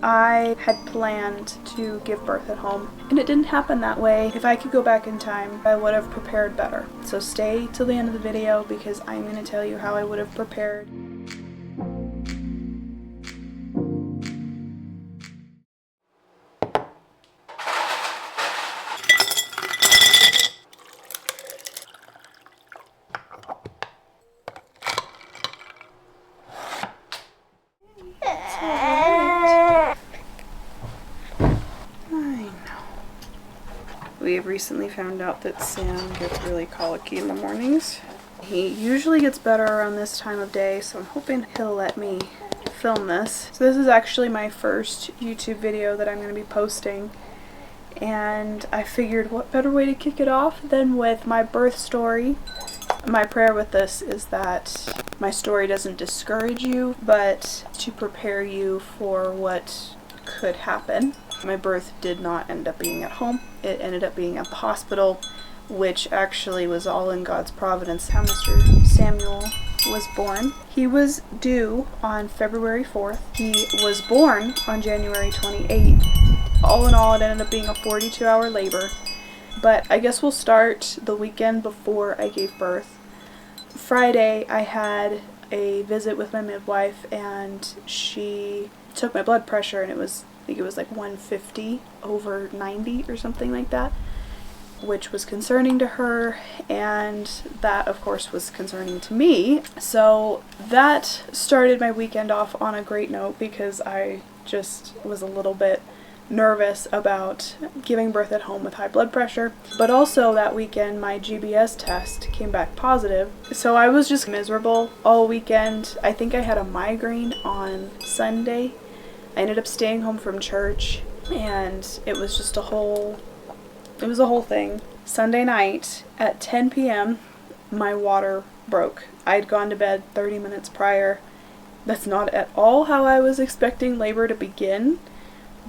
I had planned to give birth at home, and it didn't happen that way. If I could go back in time, I would have prepared better. So stay till the end of the video because I'm going to tell you how I would have prepared. We have recently found out that Sam gets really colicky in the mornings. He usually gets better around this time of day, so I'm hoping he'll let me film this. So this is actually my first YouTube video that I'm going to be posting, and I figured what better way to kick it off than with my birth story. My prayer with this is that my story doesn't discourage you, but to prepare you for what could happen. My birth did not end up being at home. It ended up being at the hospital, which actually was all in God's providence. How Mr. Samuel was born. He was due on February 4th. He was born on January 28th. All in all, it ended up being a 42-hour labor. But I guess we'll start the weekend before I gave birth. Friday, I had a visit with my midwife, and she took my blood pressure, and I think it was like 150 over 90 or something like that, which was concerning to her, and that of course was concerning to me. So that started my weekend off on a great note because I just was a little bit nervous about giving birth at home with high blood pressure. But also that weekend my GBS test came back positive, so I was just miserable all weekend. I think I had a migraine on Sunday. I ended up staying home from church, and it was just a whole thing. Sunday night at 10 p.m. my water broke. I'd gone to bed 30 minutes prior. That's not at all how I was expecting labor to begin,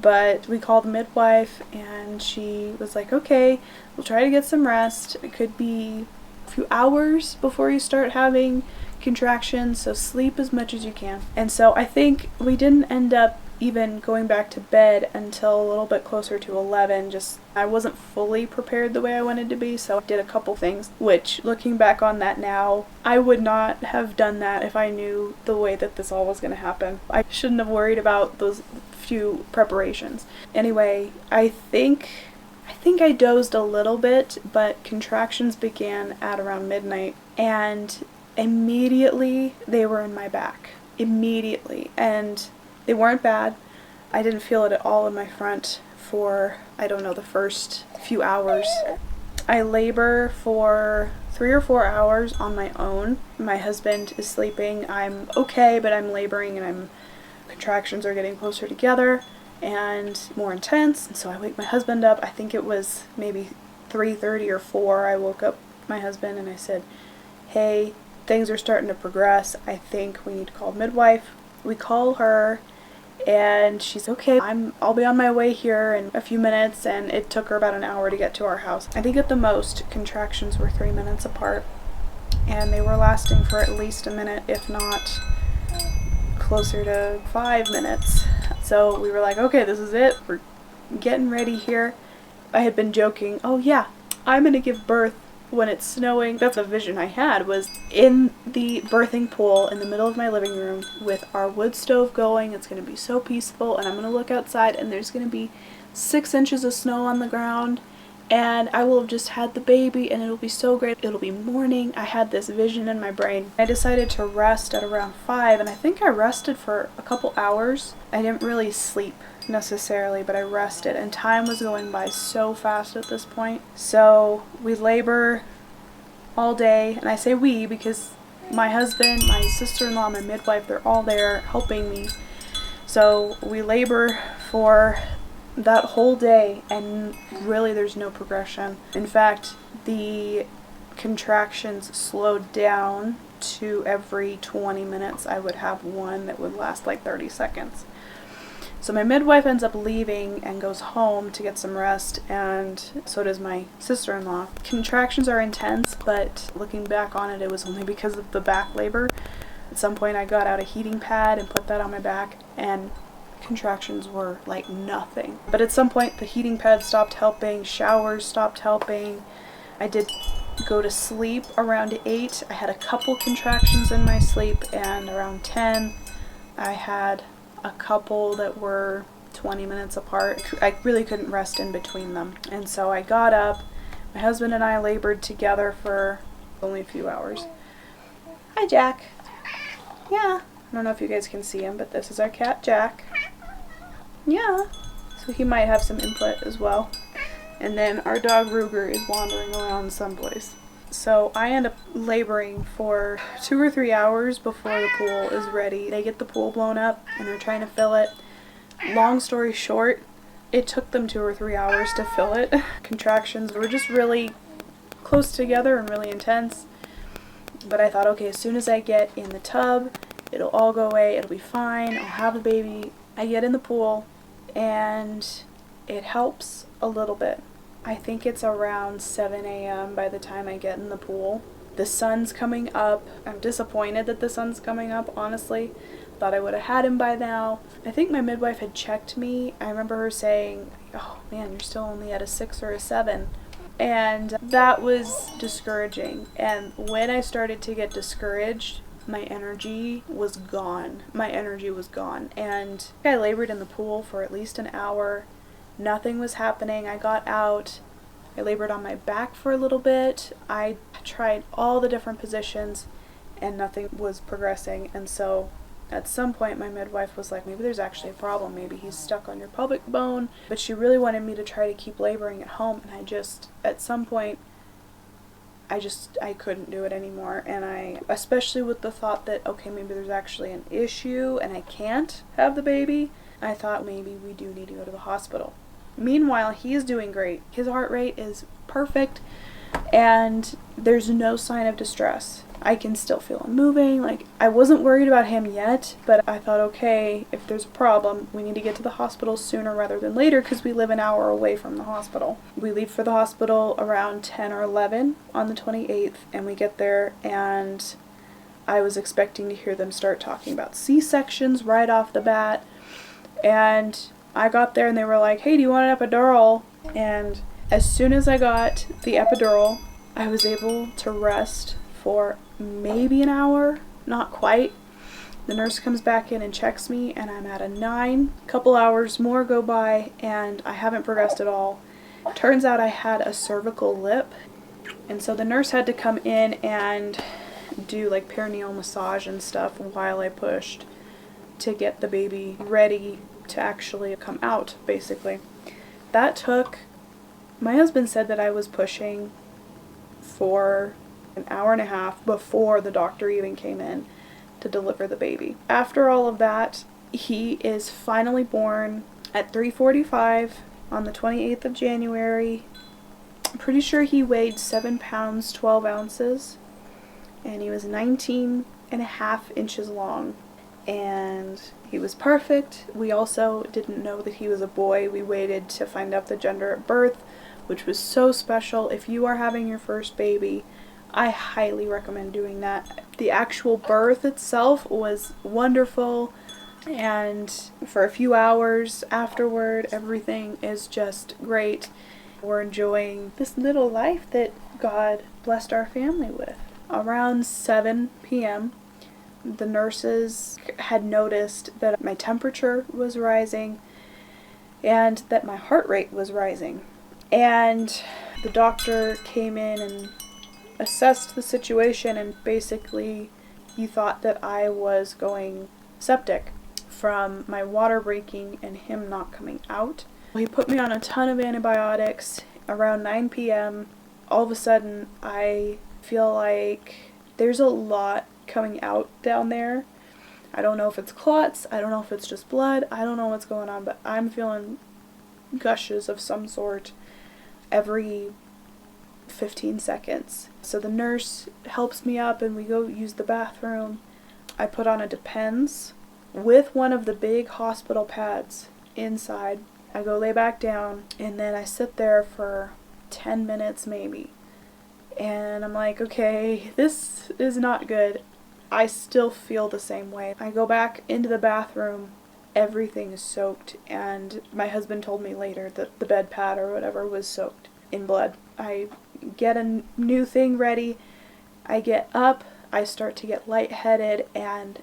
but we called the midwife, and she was like, okay, we'll try to get some rest. It could be a few hours before you start having contractions, so sleep as much as you can. And so I think we didn't end up even going back to bed until a little bit closer to 11. Just I wasn't fully prepared the way I wanted to be, so I did a couple things, which looking back on that now, I would not have done that if I knew the way that this all was going to happen. I shouldn't have worried about those few preparations. Anyway, I think I dozed a little bit, but contractions began at around midnight, and immediately they were in my back. Immediately. And they weren't bad. I didn't feel it at all in my front for, I don't know, the first few hours. I labor for 3 or 4 hours on my own. My husband is sleeping. I'm okay, but I'm laboring, and contractions are getting closer together and more intense. And so I wake my husband up. I think it was maybe 3:30 or 4. I woke up my husband and I said, hey, things are starting to progress. I think we need to call midwife. We call her, and she's okay, I'll be on my way here in a few minutes, and it took her about an hour to get to our house. I think at the most contractions were 3 minutes apart, and they were lasting for at least a minute, if not closer to 5 minutes. So we were like, okay, this is it, we're getting ready here. I had been joking, oh yeah, I'm gonna give birth when it's snowing. That's a vision I had, was in the birthing pool in the middle of my living room with our wood stove going. It's going to be so peaceful, and I'm going to look outside, and there's going to be 6 inches of snow on the ground, and I will have just had the baby, and it'll be so great. It'll be morning. I had this vision in my brain. I decided to rest at around 5, and I think I rested for a couple hours. I didn't really sleep necessarily, but I rested, and time was going by so fast at this point. So we labor all day, and I say we because my husband, my sister-in-law, my midwife, they're all there helping me. So we labor for that whole day, and really there's no progression. In fact, the contractions slowed down to every 20 minutes I would have one that would last like 30 seconds. So my midwife ends up leaving and goes home to get some rest, and so does my sister-in-law. Contractions are intense, but looking back on it, it was only because of the back labor. At some point I got out a heating pad and put that on my back, and contractions were like nothing. But at some point the heating pad stopped helping, showers stopped helping. I did go to sleep around 8. I had a couple contractions in my sleep, and around 10 I had a couple that were 20 minutes apart. I really couldn't rest in between them. And so I got up. My husband and I labored together for only a few hours. Hi, Jack. Yeah. I don't know if you guys can see him, but this is our cat, Jack. Yeah. So he might have some input as well. And then our dog, Ruger, is wandering around someplace. So I end up laboring for 2 or 3 hours before the pool is ready. They get the pool blown up and they're trying to fill it. Long story short, it took them 2 or 3 hours to fill it. Contractions were just really close together and really intense. But I thought, okay, as soon as I get in the tub, it'll all go away, it'll be fine, I'll have the baby. I get in the pool and it helps a little bit. I think it's around 7 a.m. by the time I get in the pool. The sun's coming up. I'm disappointed that the sun's coming up, honestly. Thought I would have had him by now. I think my midwife had checked me. I remember her saying, oh man, you're still only at a 6 or a 7. And that was discouraging. And when I started to get discouraged, my energy was gone. My energy was gone. And I labored in the pool for at least an hour. Nothing was happening. I got out. I labored on my back for a little bit. I tried all the different positions and nothing was progressing. And so at some point my midwife was like, maybe there's actually a problem. Maybe he's stuck on your pelvic bone. But she really wanted me to try to keep laboring at home. And I just, at some point, I couldn't do it anymore. And especially with the thought that, okay, maybe there's actually an issue and I can't have the baby, I thought maybe we do need to go to the hospital. Meanwhile, he is doing great. His heart rate is perfect and there's no sign of distress. I can still feel him moving. Like, I wasn't worried about him yet, but I thought, okay, if there's a problem, we need to get to the hospital sooner rather than later because we live an hour away from the hospital. We leave for the hospital around 10 or 11 on the 28th, and we get there, and I was expecting to hear them start talking about C-sections right off the bat, and I got there and they were like, hey, do you want an epidural? And as soon as I got the epidural, I was able to rest for maybe an hour, not quite. The nurse comes back in and checks me and I'm at a 9. A couple hours more go by and I haven't progressed at all. Turns out I had a cervical lip, and so the nurse had to come in and do like perineal massage and stuff while I pushed to get the baby ready to actually come out, basically. That took, my husband said that I was pushing for an hour and a half before the doctor even came in to deliver the baby. After all of that, he is finally born at 3:45 on the 28th of January. I'm pretty sure he weighed 7 pounds 12 ounces and he was 19 and a half inches long. And he was perfect. We also didn't know that he was a boy. We waited to find out the gender at birth, which was so special. If you are having your first baby, I highly recommend doing that. The actual birth itself was wonderful, and for a few hours afterward, everything is just great. We're enjoying this little life that God blessed our family with. Around 7 p.m., the nurses had noticed that my temperature was rising and that my heart rate was rising. And the doctor came in and assessed the situation, and basically he thought that I was going septic from my water breaking and him not coming out. He put me on a ton of antibiotics. Around 9 p.m., all of a sudden I feel like there's a lot coming out down there. I don't know if it's clots, I don't know if it's just blood, I don't know what's going on, but I'm feeling gushes of some sort every 15 seconds. So the nurse helps me up and we go use the bathroom. I put on a Depends with one of the big hospital pads inside. I go lay back down and then I sit there for 10 minutes maybe. And I'm like, okay, this is not good. I still feel the same way. I go back into the bathroom everything is soaked, and my husband told me later that the bed pad or whatever was soaked in blood. I get a new thing ready, I get up, I start to get lightheaded, and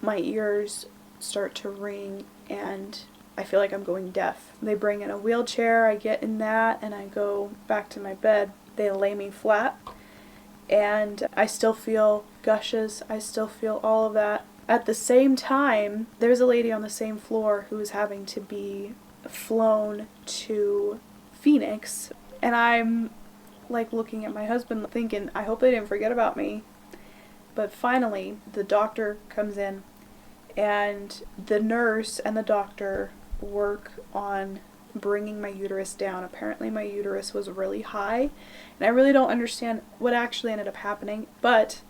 my ears start to ring, and I feel like I'm going deaf. They bring in a wheelchair, I get in that, and I go back to my bed. They lay me flat, and I still feel gushes, I still feel all of that. At the same time, there's a lady on the same floor who is having to be flown to Phoenix, and I'm like looking at my husband thinking, I hope they didn't forget about me. But finally, the doctor comes in, and the nurse and the doctor work on bringing my uterus down. Apparently my uterus was really high, and I really don't understand what actually ended up happening, but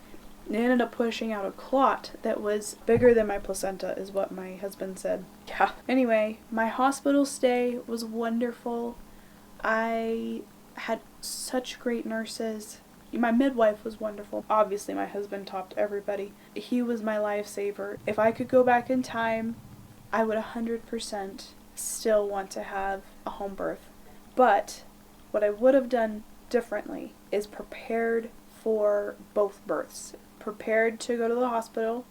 they ended up pushing out a clot that was bigger than my placenta, is what my husband said. Yeah. Anyway, my hospital stay was wonderful. I had such great nurses. My midwife was wonderful. Obviously, my husband topped everybody. He was my lifesaver. If I could go back in time, I would 100% still want to have a home birth. But what I would have done differently is prepared for both births. Prepared to go to the hospital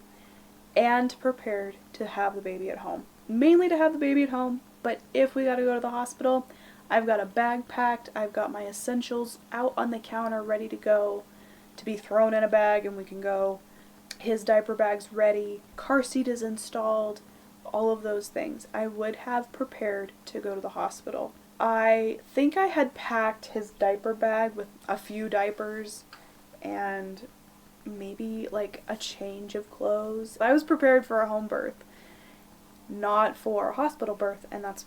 and prepared to have the baby at home. Mainly to have the baby at home, but if we gotta go to the hospital, I've got a bag packed, I've got my essentials out on the counter ready to go, to be thrown in a bag and we can go. His diaper bag's ready, car seat is installed, all of those things. I would have prepared to go to the hospital. I think I had packed his diaper bag with a few diapers and maybe like a change of clothes. I was prepared for a home birth, not for a hospital birth, and that's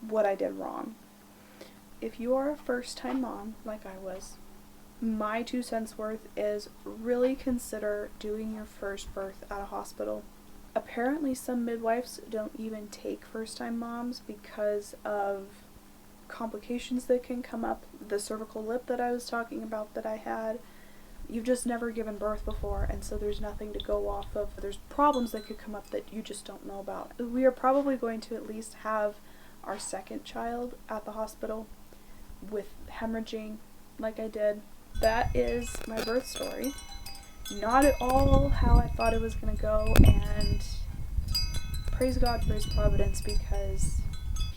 what I did wrong. If you are a first-time mom, like I was, my 2 cents worth is really consider doing your first birth at a hospital. Apparently some midwives don't even take first-time moms because of complications that can come up. The cervical lip that I was talking about that I had, you've just never given birth before, and so there's nothing to go off of. There's problems that could come up that you just don't know about. We are probably going to at least have our second child at the hospital with hemorrhaging like I did. That is my birth story. Not at all how I thought it was going to go, and praise God for his providence because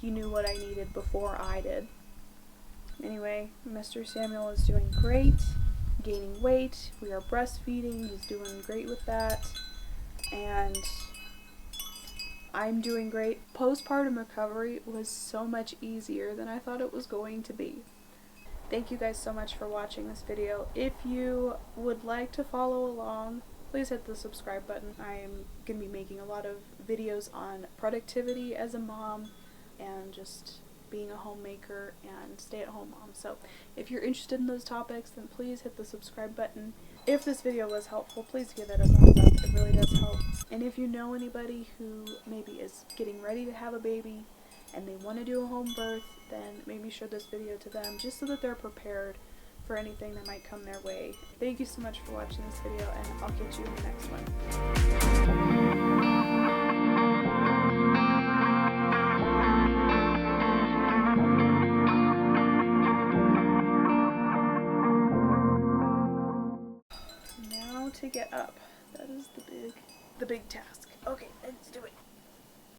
he knew what I needed before I did. Anyway, Mr. Samuel is doing great, gaining weight, we are breastfeeding, he's doing great with that, and I'm doing great. Postpartum recovery was so much easier than I thought it was going to be. Thank you guys so much for watching this video. If you would like to follow along, please hit the subscribe button. I'm going to be making a lot of videos on productivity as a mom and just being a homemaker and stay-at-home mom. So if you're interested in those topics, then please hit the subscribe button. If this video was helpful, please give it a thumbs up. It really does help. And if you know anybody who maybe is getting ready to have a baby and they want to do a home birth, then maybe share this video to them just so that they're prepared for anything that might come their way. Thank you so much for watching this video, and I'll catch you in the next one. To get up. That is the big task.